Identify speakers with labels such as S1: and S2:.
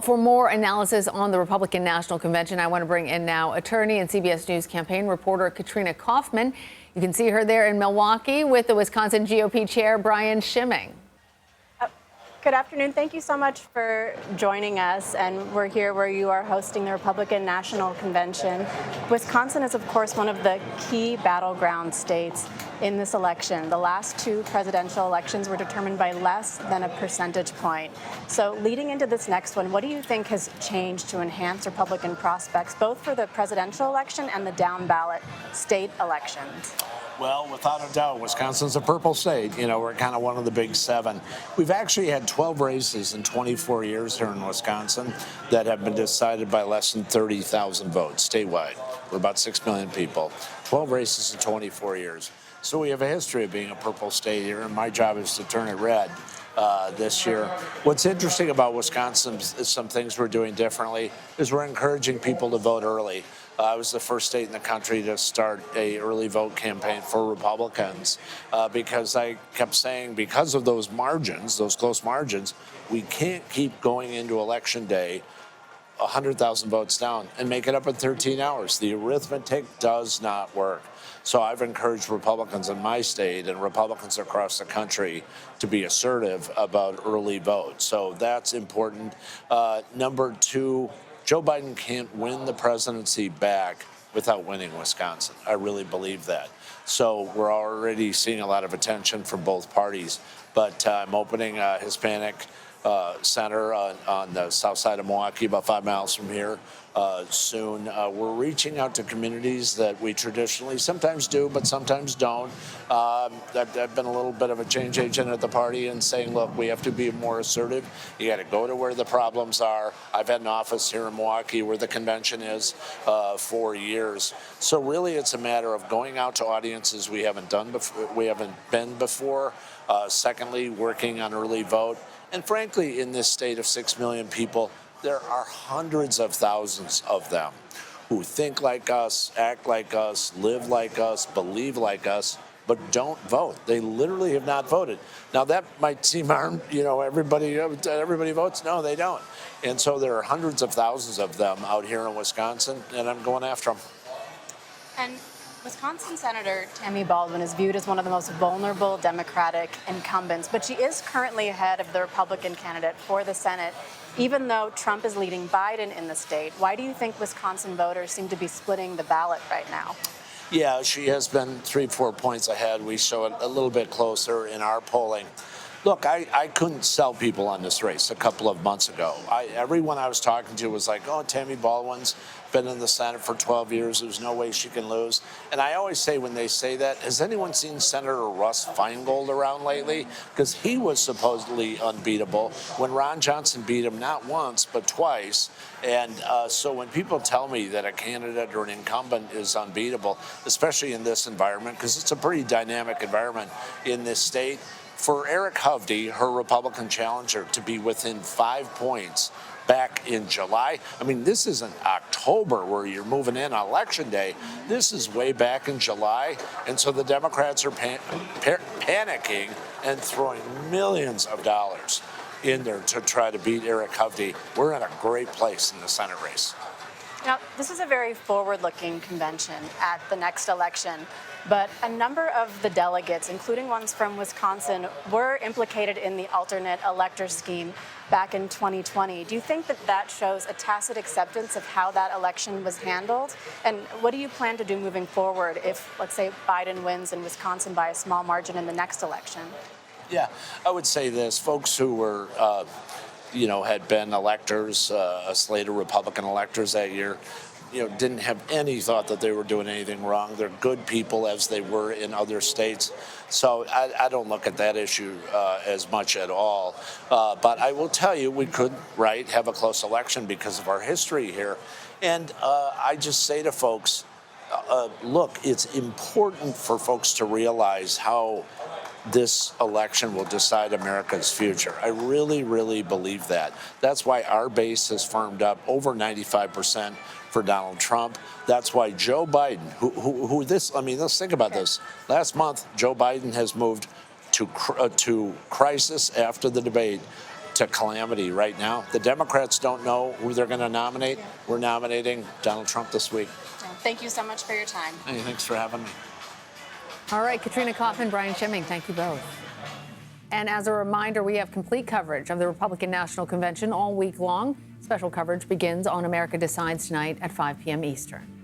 S1: For more analysis on the Republican National Convention, I want to bring in now attorney and CBS News campaign reporter Katrina Kaufman. You can see her there in Milwaukee with the Wisconsin GOP chair, Brian Schimming.
S2: Good afternoon. Thank you so much for joining us. And we're here where you are hosting the Republican National Convention. Wisconsin is, of course, one of the key battleground states in this election. The last two presidential elections were determined by less than a percentage point. So leading into this next one, what do you think has changed to enhance Republican prospects, both for the presidential election and the down ballot state elections?
S3: Well, without a doubt, Wisconsin's a purple state. You know, we're kind of one of the big seven. We've actually had 12 races in 24 years here in Wisconsin that have been decided by less than 30,000 votes statewide. We're about 6 million people. 12 races in 24 years. So we have a history of being a purple state here, and my job is to turn it red this year. What's interesting about Wisconsin is some things we're doing differently is we're encouraging people to vote early. I was the first state in the country to start a early vote campaign for Republicans because I kept saying because of those margins, those close margins, we can't keep going into Election Day 100,000 votes down and make it up in 13 hours. The arithmetic does not work. So I've encouraged Republicans in my state and Republicans across the country to be assertive about early vote. So that's important. Number two, Joe Biden can't win the presidency back without winning Wisconsin. I really believe that. So we're already seeing a lot of attention from both parties. But I'm opening a Hispanic center on the south side of Milwaukee, about 5 miles from here, soon. We're reaching out to communities that we traditionally sometimes do, but sometimes don't. I've been a little bit of a change agent at the party and saying, look, we have to be more assertive. You got to go to where the problems are. I've had an office here in Milwaukee where the convention is for years. So really, it's a matter of going out to audiences we haven't been before. Secondly, working on early vote. And frankly, in this state of 6 million people, there are hundreds of thousands of them who think like us, act like us, live like us, believe like us, but don't vote. They literally have not voted. Now, that might seem, everybody votes. No, they don't. And so there are hundreds of thousands of them out here in Wisconsin, and I'm going after them.
S2: And Wisconsin Senator Tammy Baldwin is viewed as one of the most vulnerable Democratic incumbents, but she is currently ahead of the Republican candidate for the Senate, even though Trump is leading Biden in the state. Why do you think Wisconsin voters seem to be splitting the ballot right now?
S3: Yeah, she has been 3-4 points ahead. We show it a little bit closer in our polling. Look, I couldn't sell people on this race a couple of months ago. Everyone I was talking to was like, oh, Tammy Baldwin's been in the Senate for 12 years. There's no way she can lose. And I always say when they say that, has anyone seen Senator Russ Feingold around lately? Because he was supposedly unbeatable when Ron Johnson beat him not once, but twice. And so when people tell me that a candidate or an incumbent is unbeatable, especially in this environment, because it's a pretty dynamic environment in this state, for Eric Hovde, her Republican challenger, to be within 5 points back in July. I mean, this isn't October where you're moving in on Election Day. This is way back in July. And so the Democrats are panicking and throwing millions of dollars in there to try to beat Eric Hovde. We're in a great place in the Senate race.
S2: Now, this is a very forward-looking convention at the next election, but a number of the delegates, including ones from Wisconsin, were implicated in the alternate elector scheme back in 2020. Do you think that that shows a tacit acceptance of how that election was handled? And what do you plan to do moving forward if, let's say, Biden wins in Wisconsin by a small margin in the next election?
S3: Yeah, I would say this. Folks who were had been electors, a slate of Republican electors that year, didn't have any thought that they were doing anything wrong. They're good people as they were in other states. So I don't look at that issue as much at all. But I will tell you, we could, have a close election because of our history here. And I just say to folks, look, it's important for folks to realize how this election will decide America's future. I really, really believe that. That's why our base has firmed up over 95% for Donald Trump. That's why Joe Biden, let's think about this. Last month, Joe Biden has moved to crisis after the debate to calamity right now. The Democrats don't know who they're going to nominate. We're nominating Donald Trump this week.
S2: Thank you so much for your time.
S3: Hey, thanks for having me.
S1: All right, Katrina Kaufman, Brian Schimming, thank you both. And as a reminder, we have complete coverage of the Republican National Convention all week long. Special coverage begins on America Decides tonight at 5 p.m. Eastern.